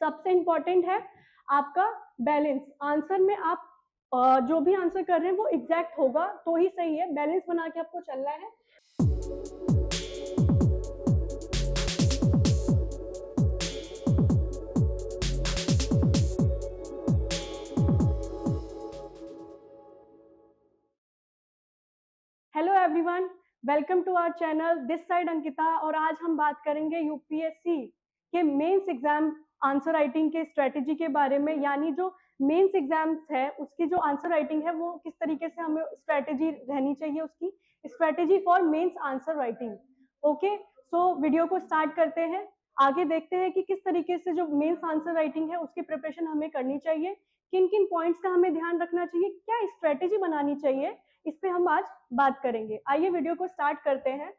सबसे इम्पोर्टेंट है आपका बैलेंस। आंसर में आप जो भी आंसर कर रहे हैं वो एग्जैक्ट होगा तो ही सही है, बैलेंस बना के आपको चलना है। Hello everyone, welcome to our channel. This side Ankita, और आज हम बात करेंगे यूपीएससी के मेंस एग्जाम आंसर राइटिंग के स्ट्रेटेजी के बारे में। यानी जो मेंस एग्जाम्स है उसकी जो आंसर राइटिंग है वो किस तरीके से हमें स्ट्रेटेजी रहनी चाहिए, उसकी strategy for mains answer writing. Okay, so video को स्टार्ट करते हैं। आगे देखते हैं कि किस तरीके से जो मेंस आंसर राइटिंग है उसकी प्रिपरेशन हमें करनी चाहिए, किन किन पॉइंट्स का हमें ध्यान रखना चाहिए, क्या स्ट्रेटेजी बनानी चाहिए, इस पे हम आज बात करेंगे। आइए वीडियो को स्टार्ट करते हैं।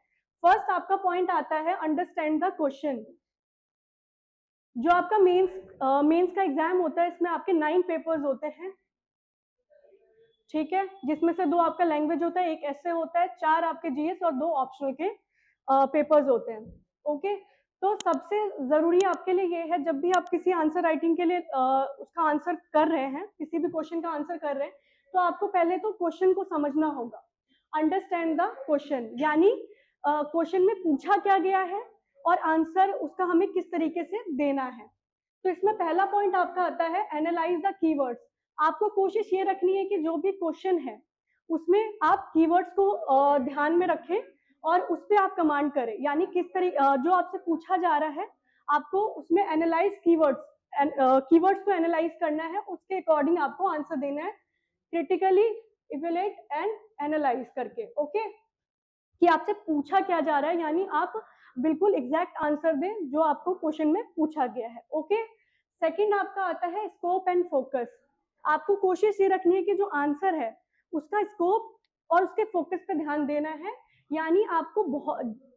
फर्स्ट आपका पॉइंट आता है अंडरस्टैंड द क्वेश्चन। जो आपका मेंस का एग्जाम होता है इसमें आपके 9 पेपर्स होते हैं, ठीक है, जिसमें से 2 आपका लैंग्वेज होता है, 1 ऐसे होता है, 4 आपके जीएस और 2 ऑप्शनल के पेपर्स होते हैं। ओके, तो सबसे जरूरी आपके लिए ये है, जब भी आप किसी आंसर राइटिंग के लिए उसका आंसर कर रहे हैं, किसी भी क्वेश्चन का आंसर कर रहे हैं, तो आपको पहले तो क्वेश्चन को समझना होगा। अंडरस्टैंड द क्वेश्चन, यानी क्वेश्चन में पूछा क्या गया है और आंसर उसका हमें किस तरीके से देना है। तो इसमें पहला पॉइंट आपका आता है एनालाइज द कीवर्ड्स। आपको कोशिश ये रखनी है कि जो भी क्वेश्चन है उसमें आप कीवर्ड्स को ध्यान में रखें और उस पर आप कमांड करें। यानी किस तरीके जो आपसे पूछा जा रहा है आपको उसमें एनालाइज कीवर्ड्स को एनालाइज करना है, उसके अकॉर्डिंग आपको आंसर देना है, क्रिटिकली इवैल्यूएट एंड एनालाइज करके। ओके, कि आपसे पूछा क्या जा रहा है, यानी आप बिल्कुल एग्जैक्ट आंसर दें जो आपको क्वेश्चन में पूछा गया है। ओके, सेकंड आपका आता है स्कोप एंड फोकस। आपको कोशिश ये रखनी है कि जो आंसर है उसका स्कोप और उसके फोकस पे ध्यान देना है। यानी आपको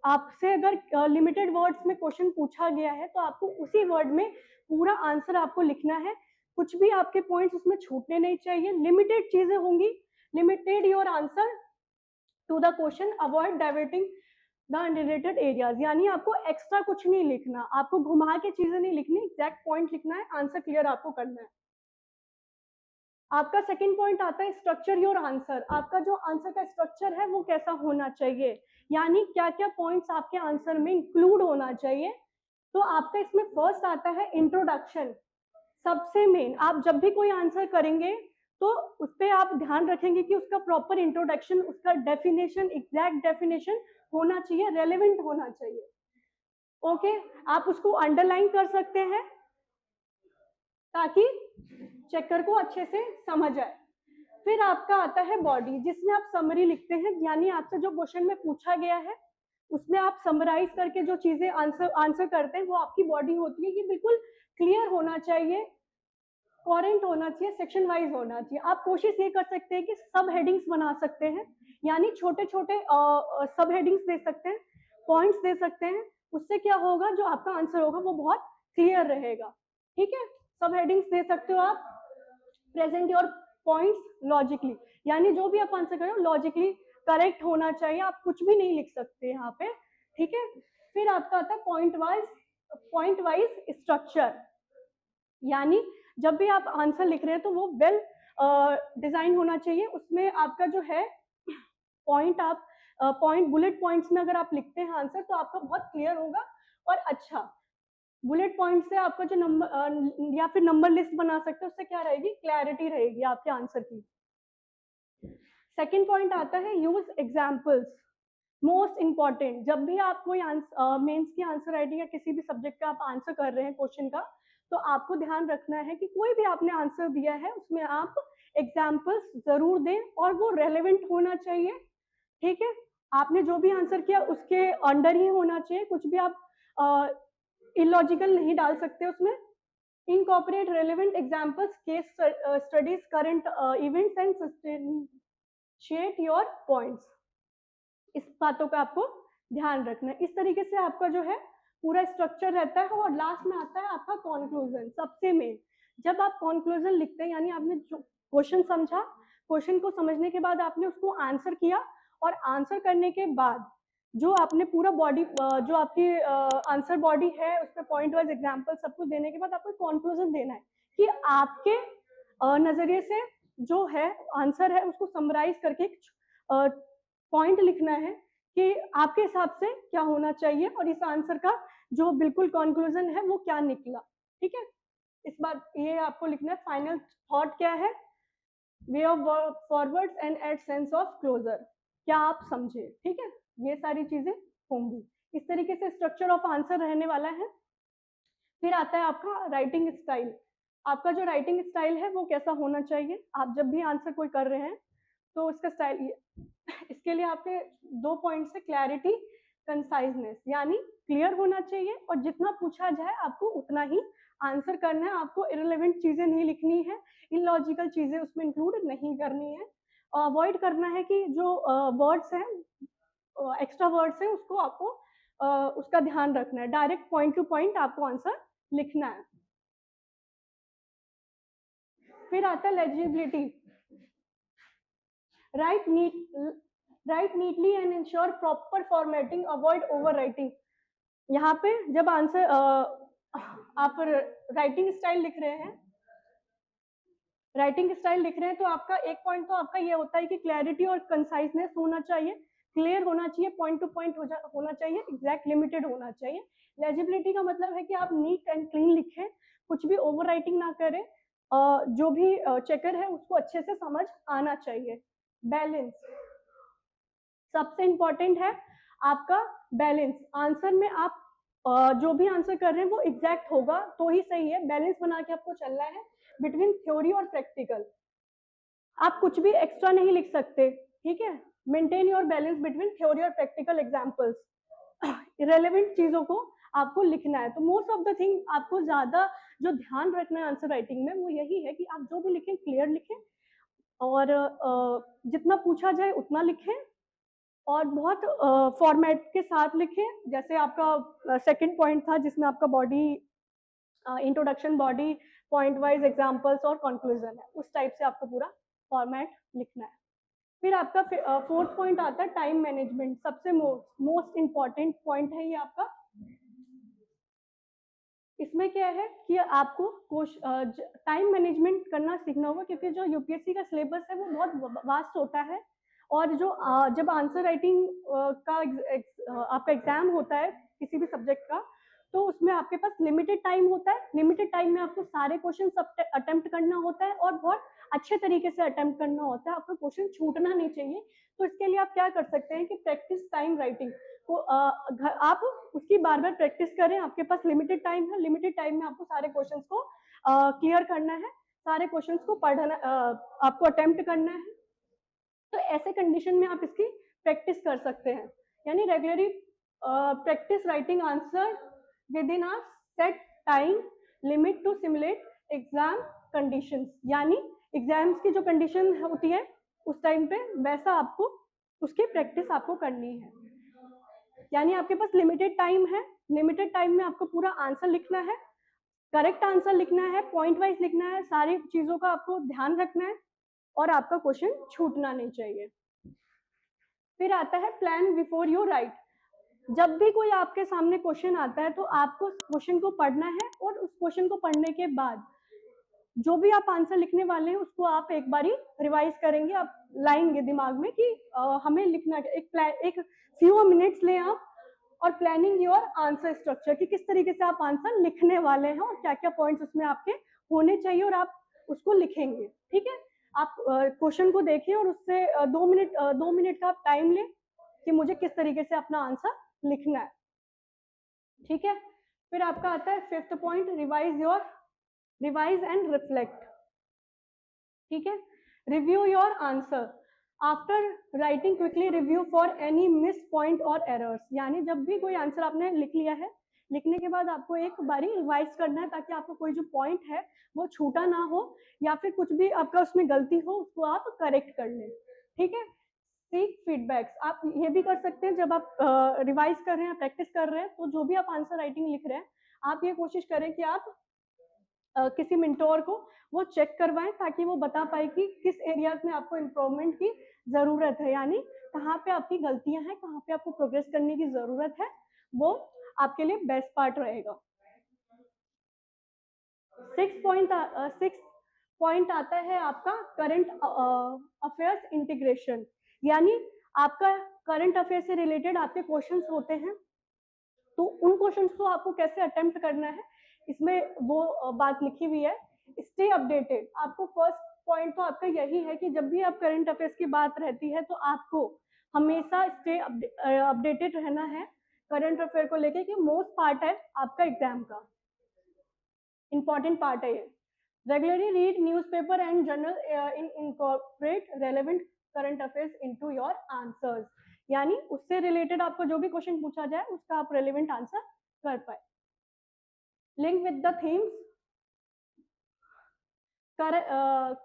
आपसे अगर लिमिटेड वर्ड्स में क्वेश्चन पूछा गया है तो आपको उसी वर्ड में पूरा आंसर आपको लिखना है, कुछ भी आपके पॉइंट्स उसमें छूटने नहीं चाहिए। लिमिटेड चीजें होंगी, limited your answer to the question, avoid diverting the unrelated areas. यानी आपको एक्स्ट्रा कुछ नहीं लिखना, आपको घुमा के चीजें नहीं लिखनी, एग्जैक्ट पॉइंट लिखना है, आंसर क्लियर आपको करना है। आपका सेकंड पॉइंट आता है स्ट्रक्चर योर आंसर। आपका जो आंसर का स्ट्रक्चर है वो कैसा होना चाहिए, यानी क्या क्या पॉइंट्स आपके आंसर में इंक्लूड होना चाहिए। तो आपका इसमें फर्स्ट आता है इंट्रोडक्शन। सबसे मेन, आप जब भी कोई आंसर करेंगे तो उस पर आप ध्यान रखेंगे कि उसका प्रॉपर इंट्रोडक्शन, उसका डेफिनेशन, एग्जैक्ट डेफिनेशन होना चाहिए, रेलेवेंट होना चाहिए। ओके, आप उसको अंडरलाइन कर सकते हैं ताकि चेकर को अच्छे से समझ आए। फिर आपका आता है बॉडी, जिसमें आप समरी लिखते हैं, यानी आपसे जो क्वेश्चन में पूछा गया है उसमें आप समराइज करके जो चीजें आंसर करते हैं वो आपकी बॉडी होती है। ये बिल्कुल क्लियर होना चाहिए, कोहेरेंट होना चाहिए, सेक्शन वाइज होना चाहिए। आप कोशिश ये कर सकते हैं कि सब हेडिंग्स बना सकते हैं, यानी छोटे छोटे सब हेडिंग्स दे सकते हैं, पॉइंट्स दे सकते हैं। उससे क्या होगा, जो आपका आंसर होगा वो बहुत क्लियर रहेगा। ठीक है, सब हेडिंग्स दे सकते हो आप। प्रेजेंट योर पॉइंट्स लॉजिकली, यानी जो भी आप आंसर करो लॉजिकली करेक्ट होना चाहिए, आप कुछ भी नहीं लिख सकते यहाँ पे। ठीक है, फिर आपका आता है पॉइंट वाइज स्ट्रक्चर। यानी जब भी आप आंसर लिख रहे हैं तो वो वेल डिजाइन होना चाहिए। उसमें आपका जो है पॉइंट बुलेट पॉइंट्स में अगर आप लिखते हैं आंसर तो आपका बहुत क्लियर होगा और अच्छा। बुलेट पॉइंट से आपका जो नंबर या फिर नंबर लिस्ट बना सकते हैं, उससे क्या रहेगी, क्लैरिटी रहेगी आपके आंसर की। सेकंड पॉइंट आता है यूज एग्जाम्पल्स। मोस्ट इंपॉर्टेंट, जब भी आप कोई मेंस की आंसर राइटिंग या किसी भी सब्जेक्ट का आप आंसर कर रहे हैं क्वेश्चन का, तो आपको ध्यान रखना है कि कोई भी आपने आंसर दिया है उसमें आप एग्जाम्पल्स जरूर दें और वो रेलेवेंट होना चाहिए। ठीक है, आपने जो भी आंसर किया उसके अंडर ही होना चाहिए, कुछ भी आप इलॉजिकल नहीं डाल सकते उसमें। Incorporate relevant examples, case studies, current events and substantiate your points. इस बातों का आपको ध्यान रखना है। इस तरीके से आपका जो है पूरा स्ट्रक्चर रहता है। और लास्ट में आता है आपका कॉन्क्लूजन। सबसे मेन, जब आप कॉन्क्लूजन लिखते हैं, यानी आपने जो क्वेश्चन समझा, क्वेश्चन को समझने के बाद आपने उसको आंसर किया और आंसर करने के बाद जो आपने पूरा बॉडी जो आपकी आंसर बॉडी है उसमें पॉइंट वाइज एग्जाम्पल सब कुछ देने के बाद आपको कंक्लूजन देना है कि आपके नजरिए से जो है आंसर है उसको समराइज करके एक पॉइंट लिखना है कि आपके हिसाब से क्या होना चाहिए और इस आंसर का जो बिल्कुल कंक्लूजन है वो क्या निकला। ठीक है, इस बात ये आपको लिखना है। फाइनल थॉट क्या है, way of forwards and add sense of closure, क्या आप समझे। ठीक है, ये सारी चीजें होंगी, इस तरीके से स्ट्रक्चर ऑफ आंसर रहने वाला है। फिर आता है आपका राइटिंग स्टाइल। आपका जो राइटिंग स्टाइल है वो कैसा होना चाहिए, आप जब भी आंसर कोई कर रहे हैं तो उसका स्टाइल इसके लिए आपके 2 पॉइंट्स है, क्लैरिटी, कंसाइजनेस, यानी क्लियर होना चाहिए और जितना पूछा जाए आपको उतना ही आंसर करना है। आपको इररिलेवेंट चीजें नहीं लिखनी है, इलॉजिकल चीजें उसमें इंक्लूड नहीं करनी है। अवॉइड करना है कि जो वर्ड्स हैं, एक्स्ट्रा वर्ड्स हैं, उसको आपको उसका ध्यान रखना है। डायरेक्ट पॉइंट टू पॉइंट आपको आंसर लिखना है। फिर आता है legibility. Write neatly and ensure proper formatting, avoid overwriting. यहाँ पे जब आंसर आप राइटिंग स्टाइल लिख रहे हैं, तो आपका एक पॉइंट तो आपका ये होता है कि क्लैरिटी और कंसाइजनेस होना चाहिए, क्लियर होना चाहिए, पॉइंट टू पॉइंट होना चाहिए, एग्जैक्ट लिमिटेड होना चाहिए। लेजिबिलिटी का मतलब है कि आप नीट एंड क्लीन लिखें, कुछ भी ओवर राइटिंग ना करें, जो भी चेकर है उसको अच्छे से समझ आना चाहिए। बैलेंस सबसे इंपॉर्टेंट है, आपका बैलेंस। आंसर में आप जो भी आंसर कर रहे हैं वो एग्जैक्ट होगा तो ही सही है। बैलेंस बना के आपको चलना है बिटवीन थ्योरी और प्रैक्टिकल। आप कुछ भी एक्स्ट्रा नहीं लिख सकते। ठीक है, maintain your balance between theory और प्रैक्टिकल एग्जाम्पल्स। इरेलीवेंट चीजों को आपको लिखना है। तो मोस्ट ऑफ द थिंग आपको ज्यादा जो ध्यान रखना है आंसर राइटिंग में वो यही है कि आप जो भी लिखें क्लियर लिखें और जितना पूछा जाए उतना लिखें और बहुत फॉर्मेट के साथ लिखें। जैसे आपका सेकंड पॉइंट था जिसमें आपका body introduction, body, point wise examples और कंक्लूजन है, उस टाइप से आपको पूरा फॉर्मेट लिखना है। फिर आपका फोर्थ पॉइंट आता है टाइम मैनेजमेंट। सबसे मोस्ट इंपॉर्टेंट पॉइंट है ये आपका। इसमें क्या है कि आपको टाइम मैनेजमेंट करना सीखना होगा, क्योंकि जो यूपीएससी का सिलेबस है वो बहुत वास्ट होता है और जो जब आंसर राइटिंग का आपका एग्जाम होता है किसी भी सब्जेक्ट का, तो उसमें आपके पास लिमिटेड टाइम होता है। लिमिटेड टाइम में आपको सारे क्वेश्चन अटेम्प्ट करना होता है और बहुत अच्छे तरीके से अटेम्प्ट करना होता है, आपको क्वेश्चन छूटना नहीं चाहिए। तो इसके लिए आप क्या कर सकते हैं कि प्रैक्टिस टाइम राइटिंग को आप उसकी बार बार प्रैक्टिस करें। आपके पास लिमिटेड टाइम है, लिमिटेड टाइम में आपको सारे क्वेश्चंस को क्लियर करना है, सारे क्वेश्चंस को पढ़ना, आपको अटेम्प्ट करना है। तो ऐसे कंडीशन में आप इसकी प्रैक्टिस कर सकते हैं, यानी regularly practise writing answer within a set time limit to simulate exam conditions. यानी एग्जाम्स की जो कंडीशन होती है उस टाइम पे वैसा आपको उसकी प्रैक्टिस आपको करनी है। यानी आपके पास लिमिटेड टाइम है, लिमिटेड टाइम में आपको पूरा आंसर लिखना है, करेक्ट आंसर लिखना है, पॉइंट वाइज लिखना है, सारी चीजों का आपको ध्यान रखना है और आपका क्वेश्चन छूटना नहीं चाहिए। फिर आता है प्लान बिफोर यू राइट। जब भी कोई आपके सामने क्वेश्चन आता है तो आपको क्वेश्चन को पढ़ना है और उस क्वेश्चन को पढ़ने के बाद जो भी आप आंसर लिखने वाले हैं उसको आप एक बारी रिवाइज करेंगे, आप लाएंगे दिमाग में कि हमें लिखना एक फ्यू मिनट्स लें आप और प्लानिंग योर आंसर स्ट्रक्चर कि किस तरीके से आप आंसर लिखने वाले हैं और क्या क्या पॉइंट्स उसमें आपके होने चाहिए और आप उसको लिखेंगे। ठीक है, आप क्वेश्चन को देखें और उससे 2 मिनट का आप टाइम लें कि मुझे किस तरीके से अपना आंसर लिखना है। ठीक है, फिर आपका आता है fifth point, revise and reflect. ठीक है, review your answer after writing, quickly review for any miss point और एरर्स। यानी जब भी कोई आंसर आपने लिख लिया है, लिखने के बाद आपको एक बारी रिवाइज करना है ताकि आपको कोई जो पॉइंट है वो छूटा ना हो या फिर कुछ भी आपका उसमें गलती हो उसको आप करेक्ट कर लें। ठीक है, सीक फीडबैक्स आप ये भी कर सकते हैं। जब आप रिवाइज कर रहे हैं, प्रैक्टिस कर रहे हैं, तो जो भी आप आंसर राइटिंग लिख रहे हैं आप ये कोशिश करें कि आप किसी मेंटोर को वो चेक करवाएं ताकि वो बता पाए कि किस एरियाज में आपको इम्प्रूवमेंट की ज़रूरत है, यानी कहाँ पे आपकी गलतियाँ हैं, कहाँ पे आपको प्रोग्रेस करने की ज़रूरत है, वो आपके लिए बेस्ट पार्ट रहेगा। 6 पॉइंट आता है आपका करंट अफेयर्स इंटीग्रेशन, यानी आपका करंट अफेयर से रिलेटेड आपके क्वेश्चंस होते हैं, तो उन क्वेश्चंस को आपको कैसे अटेम्प्ट करना है, इसमें वो बात लिखी हुई है। स्टे अपडेटेड, आपको फर्स्ट पॉइंट तो आपका यही है कि जब भी आप करंट अफेयर्स की बात रहती है तो आपको हमेशा स्टे अपडेटेड रहना है करंट अफेयर को लेके, कि मोस्ट पार्ट है आपका एग्जाम का, इंपॉर्टेंट पार्ट है ये। Regularly read newspaper and journal incorporate relevant current affairs into your answers, यानी उससे रिलेटेड आपको जो भी क्वेश्चन पूछा जाए उसका आप रेलेवेंट आंसर कर पाए। Link with the themes,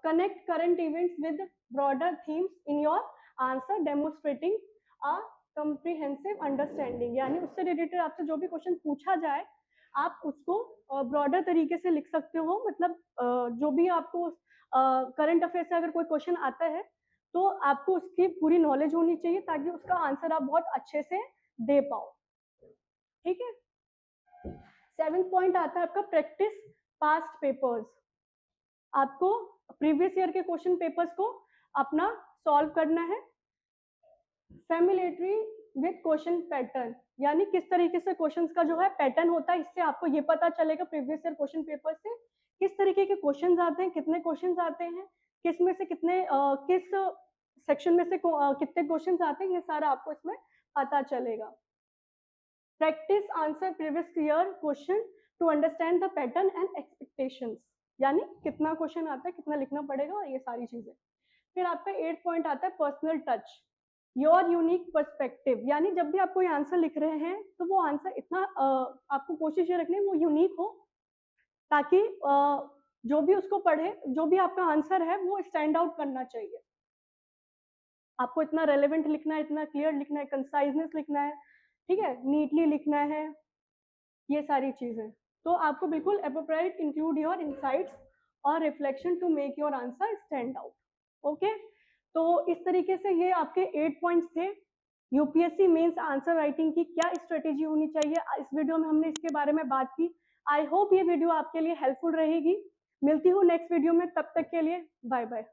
connect current events with broader themes in your answer demonstrating a comprehensive understanding, यानी उससे रिलेटेड आपसे जो भी क्वेश्चन पूछा जाए आप उसको ब्रॉडर तरीके से लिख सकते हो, मतलब जो भी आपको करंट अफेयर से अगर कोई क्वेश्चन आता है तो आपको उसकी पूरी नॉलेज होनी चाहिए ताकि उसका आंसर आप बहुत अच्छे से दे पाओ, ठीक है। 7th पॉइंट आता है आपका प्रैक्टिस पास्ट पेपर्स, आपको प्रीवियस ईयर के क्वेश्चन पेपर्स को अपना सॉल्व करना है। फैमिलियरिटी विद क्वेश्चन पैटर्न, यानी किस तरीके से क्वेश्चंस का जो है पैटर्न होता है, इससे आपको ये पता चलेगा प्रीवियस ईयर क्वेश्चन पेपर से किस तरीके के क्वेश्चंस आते हैं, कितने क्वेश्चंस आते हैं, किस में से कितने किस सेक्शन में से कितने क्वेश्चंस आते हैं, ये सारा आपको इसमें पता चलेगा। Practise answer previous year question to understand the pattern and expectations, यानी कितना क्वेश्चन आता है, कितना लिखना पड़ेगा, ये सारी चीजें। फिर आपका 8th पॉइंट आता है personal touch, your unique perspective, यानी जब भी आप कोई आंसर लिख रहे हैं तो वो आंसर इतना आपको कोशिश ये रखनी है वो यूनिक हो ताकि जो भी उसको पढ़े, जो भी आपका आंसर है वो स्टैंड आउट करना चाहिए। आपको इतना रेलेवेंट लिखना है, इतना क्लियर लिखना है, कंसाइजनेस लिखना है, ठीक है, नीटली लिखना है, ये सारी चीजें। तो आपको बिल्कुल एप्रोप्रिएट इंक्लूड योर इनसाइट्स और reflection to make your answer stand out. Okay, तो इस तरीके से ये आपके 8 पॉइंट्स थे यूपीएससी मेंस आंसर राइटिंग की क्या स्ट्रेटेजी होनी चाहिए। इस वीडियो में हमने इसके बारे में बात की। आई होप ये वीडियो आपके लिए हेल्पफुल रहेगी। मिलती हूँ नेक्स्ट वीडियो में, तब तक के लिए बाय बाय।